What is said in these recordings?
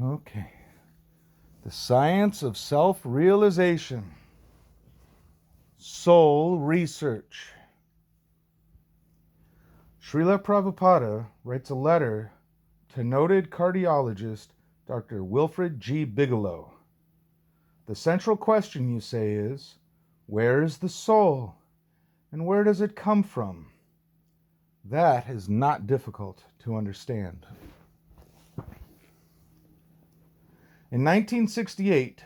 Okay. The science of self-realization. Soul research. Srila Prabhupada writes a letter to noted cardiologist Dr. Wilfred G. Bigelow. The central question, you say, is, where is the soul, and where does it come from? That is not difficult to understand. In 1968,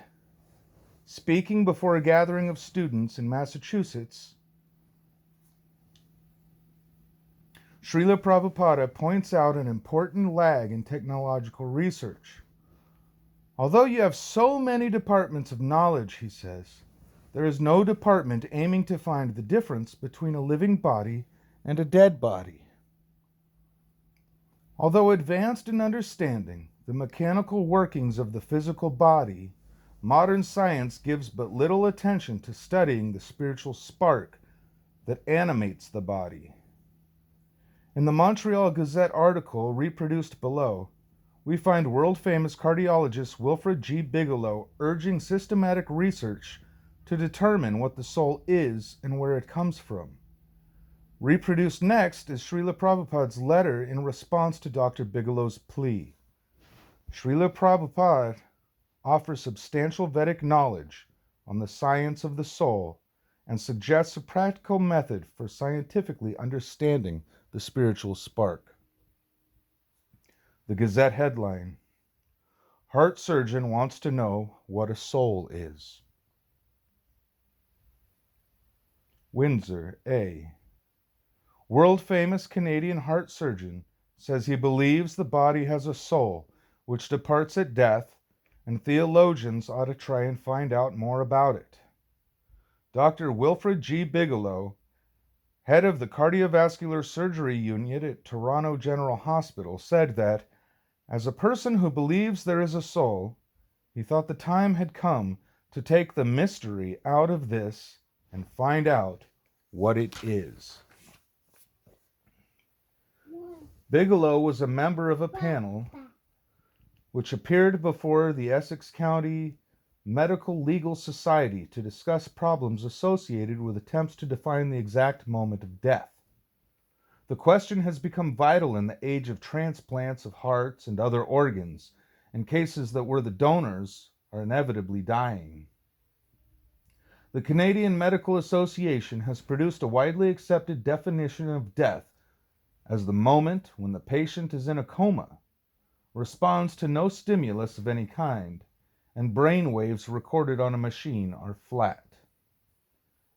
speaking before a gathering of students in Massachusetts, Srila Prabhupada points out an important lag in technological research. Although you have so many departments of knowledge, he says, there is no department aiming to find the difference between a living body and a dead body. Although advanced in understanding the mechanical workings of the physical body, modern science gives but little attention to studying the spiritual spark that animates the body. In the Montreal Gazette article reproduced below, we find world-famous cardiologist Wilfred G. Bigelow urging systematic research to determine what the soul is and where it comes from. Reproduced next is Srila Prabhupada's letter in response to Dr. Bigelow's plea. Srila Prabhupada offers substantial Vedic knowledge on the science of the soul and suggests a practical method for scientifically understanding the spiritual spark. The Gazette headline: Heart surgeon wants to know what a soul is. Windsor, A. World-famous Canadian heart surgeon says he believes the body has a soul which departs at death, and theologians ought to try and find out more about it. Dr. Wilfred G. Bigelow, head of the cardiovascular surgery unit at Toronto General Hospital, said that, as a person who believes there is a soul, he thought the time had come to take the mystery out of this and find out what it is. Bigelow was a member of a panel which appeared before the Essex County Medical Legal Society to discuss problems associated with attempts to define the exact moment of death. The question has become vital in the age of transplants of hearts and other organs, in cases that where the donors are inevitably dying. The Canadian Medical Association has produced a widely accepted definition of death as the moment when the patient is in a coma, responds to no stimulus of any kind, and brain waves recorded on a machine are flat.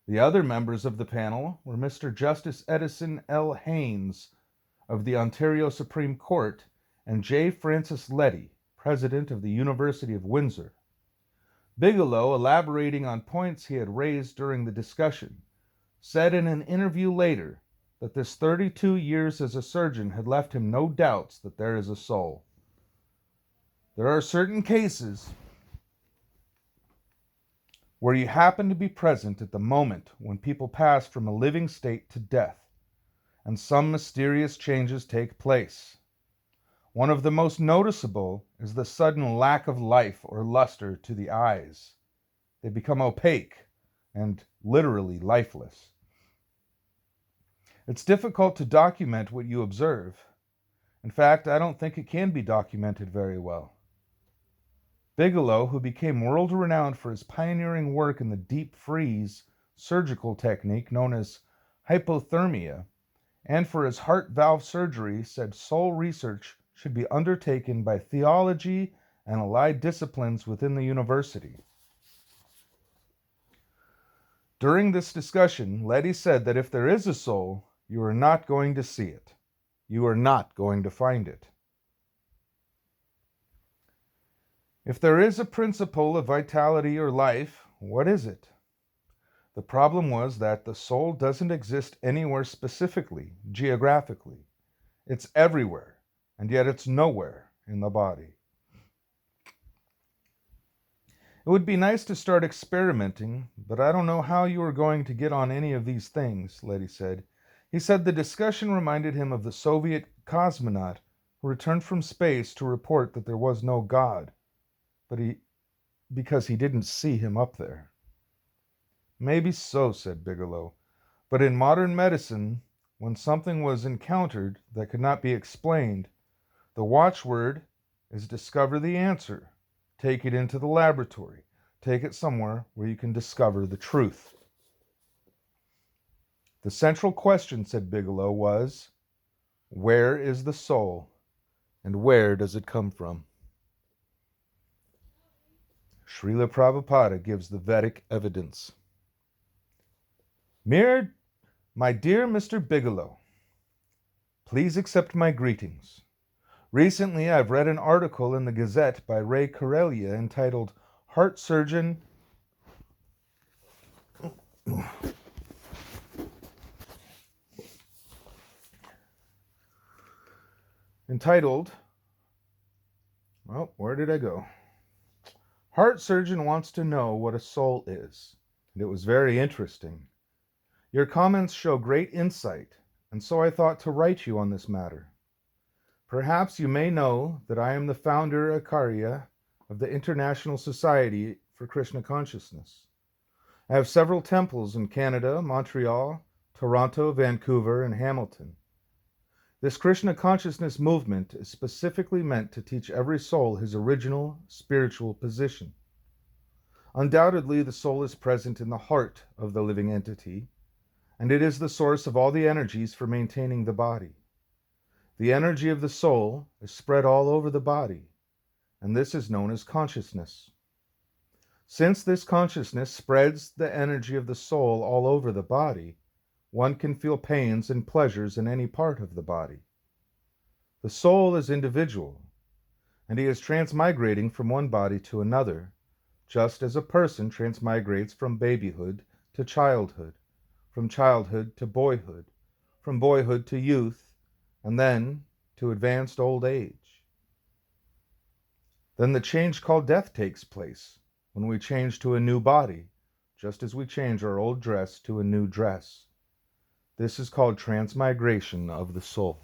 The other members of the panel were Mr. Justice Edison L. Haynes of the Ontario Supreme Court and J. Francis Letty, President of the University of Windsor. Bigelow, elaborating on points he had raised during the discussion, said in an interview later that this 32 years as a surgeon had left him no doubts that there is a soul. There are certain cases where you happen to be present at the moment when people pass from a living state to death, and some mysterious changes take place. One of the most noticeable is the sudden lack of life or luster to the eyes. They become opaque and literally lifeless. It's difficult to document what you observe. In fact, I don't think it can be documented very well. Bigelow, who became world-renowned for his pioneering work in the deep freeze surgical technique known as hypothermia, and for his heart valve surgery, said soul research should be undertaken by theology and allied disciplines within the university. During this discussion, Letty said that if there is a soul, you are not going to see it. You are not going to find it. If there is a principle of vitality or life, what is it? The problem was that the soul doesn't exist anywhere specifically, geographically. It's everywhere, and yet it's nowhere in the body. It would be nice to start experimenting, but I don't know how you are going to get on any of these things, Letty said. He said the discussion reminded him of the Soviet cosmonaut returned from space to report that there was no God, because he didn't see him up there. Maybe so, said Bigelow, but in modern medicine, when something was encountered that could not be explained, the watchword is discover the answer. Take it into the laboratory. Take it somewhere where you can discover the truth. The central question, said Bigelow, was, where is the soul, and where does it come from? Srila Prabhupada gives the Vedic evidence. My dear Mr. Bigelow, please accept my greetings. Recently, I've read an article in the Gazette by Ray Karelia entitled Heart Surgeon where did I go? Heart Surgeon wants to know what a soul is, and it was very interesting. Your comments show great insight, and so I thought to write you on this matter. Perhaps you may know that I am the founder Acharya of the International Society for Krishna Consciousness. I have several temples in Canada, Montreal, Toronto, Vancouver, and Hamilton. This Krishna consciousness movement is specifically meant to teach every soul his original spiritual position. Undoubtedly, the soul is present in the heart of the living entity, and it is the source of all the energies for maintaining the body. The energy of the soul is spread all over the body, and this is known as consciousness. Since this consciousness spreads the energy of the soul all over the body, one can feel pains and pleasures in any part of the body. The soul is individual, and he is transmigrating from one body to another, just as a person transmigrates from babyhood to childhood, from childhood to boyhood, from boyhood to youth, and then to advanced old age. Then the change called death takes place, when we change to a new body, just as we change our old dress to a new dress. This is called transmigration of the soul.